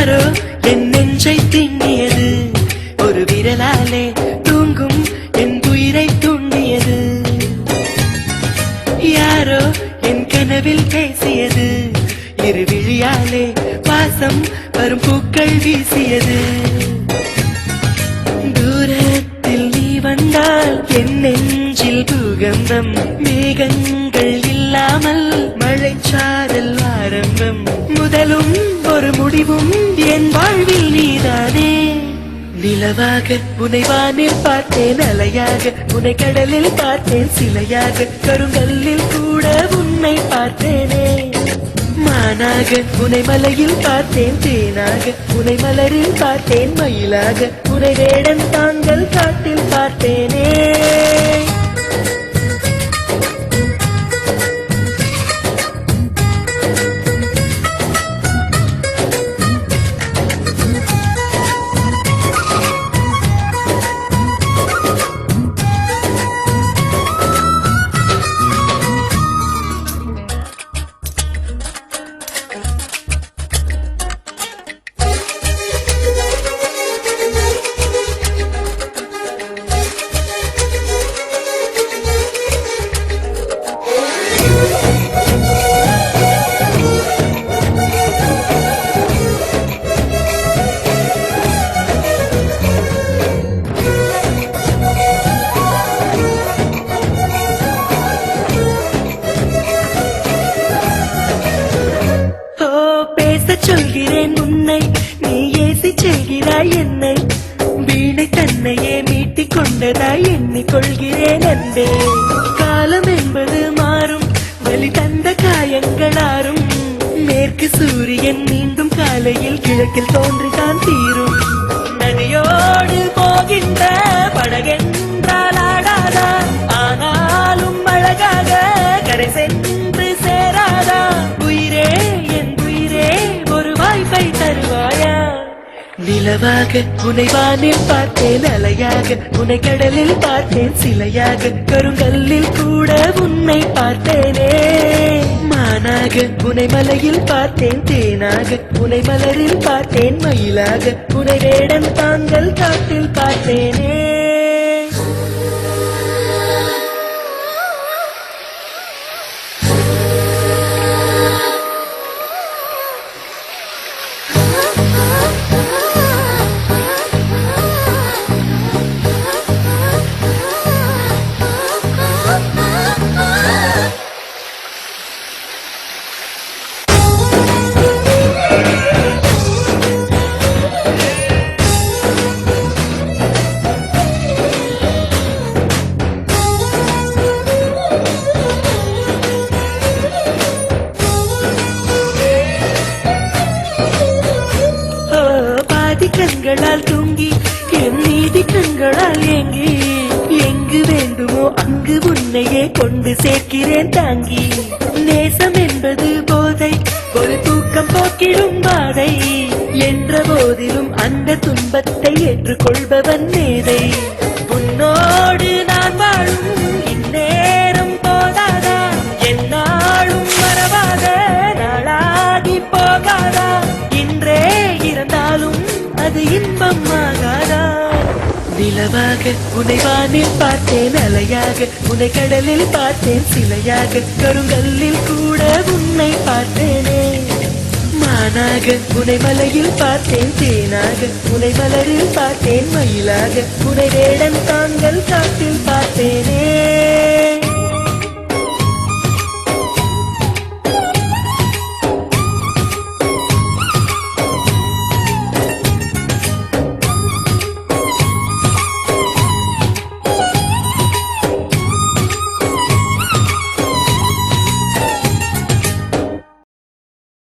யாரோ என் நெஞ்சை திண்ணியது, ஒரு விரலாலே தூங்கும் என் உயிரை தூண்டியது. யாரோ என் கனவில் பேசியது, இரு விழியாலே வாசம் வரும் பூக்கள் வீசியது. தூரத்தில் நீ வந்தால் என் நெஞ்சில் பூகம்பம், மேகங்கள் இல்லாமல் மழைச்சாரல் ஆரம்பம். முதலும் ஒரு முடிவும் என் வாழ்வில் நீதானே. நிலவாக உனை வானில் பார்த்தேன், அலையாக உனை கடலில் பார்த்தேன், சிலையாக கருங்கல்லில் கூட உன்னை பார்த்தேனே. மானாக உனை மலையில் பார்த்தேன், தேனாக உனை மலரில் பார்த்தேன், மயிலாக உனை வேடன் தாங்கள் காட்டில் பார்த்தேனே. சொல்கிறேன் உன்னை, நீ ஏசி செய்கிறாய் என்னை, வீணை தன்னையே மீட்டிக் கொண்டதாய் எண்ணிக்கொள்கிறேன் அன்பே. காலம் என்பது மாறும், வலி தந்த காயங்களாரும், மேற்கு சூரியன் மீண்டும் காலையில் கிழக்கில் தோன்றிதான் தீரும். நதியோடு போகின்ற படகென்றால் ஆடாதா, ஆனாலும் அழகாக கரை சென்று சேராதா. உயிரே என் உயிரே ஒரு வாய்ப்பை தருவாயா. நிலவாக உனை வானில் பார்த்தேன், அலையாக உனை கடலில் பார்த்தேன், சிலையாக கருங்கல்லில் கூட உன்னை பார்த்தேனே. மானாக உனை மலையில் பார்த்தேன், தேனாக உனை மலரில் பார்த்தேன், மயிலாக உனை வேடன் தாங்கள் காட்டில் பார்த்தேனே. கண்களால் தூங்கி என் நீதி கண்களால் ஏங்கி, எங்கு வேண்டுமோ அங்கு உன்னையே கொண்டு சேர்க்கிறேன் தாங்கி. நேசம் என்பது போதை, ஒரு தூக்கம் போக்கிடும் பாதை, என்ற போதிலும் அந்த துன்பத்தை ஏற்றுக்கொள்பவன் மேதை. உன்னோடு நான் வாழும் இந்நேரம் போதாதா, என்னாலும் மறவாத நாளாகி போகாதா. இன்றே இருந்தாலும் அது இன்பம் ஆகாதா. நிலவாக உனை வானில் பார்த்தேன், அலையாக உனை கடலில் பார்த்தேன், சிலையாக கருங்கல்லில் கூட உன்னை பார்த்தேனே. மானாக உனை மலையில் பார்த்தேன், தேனாக உனை மலரில் பார்த்தேன், மயிலாக உனை வேடன் தாங்கள் காட்டில் பார்த்தேனே.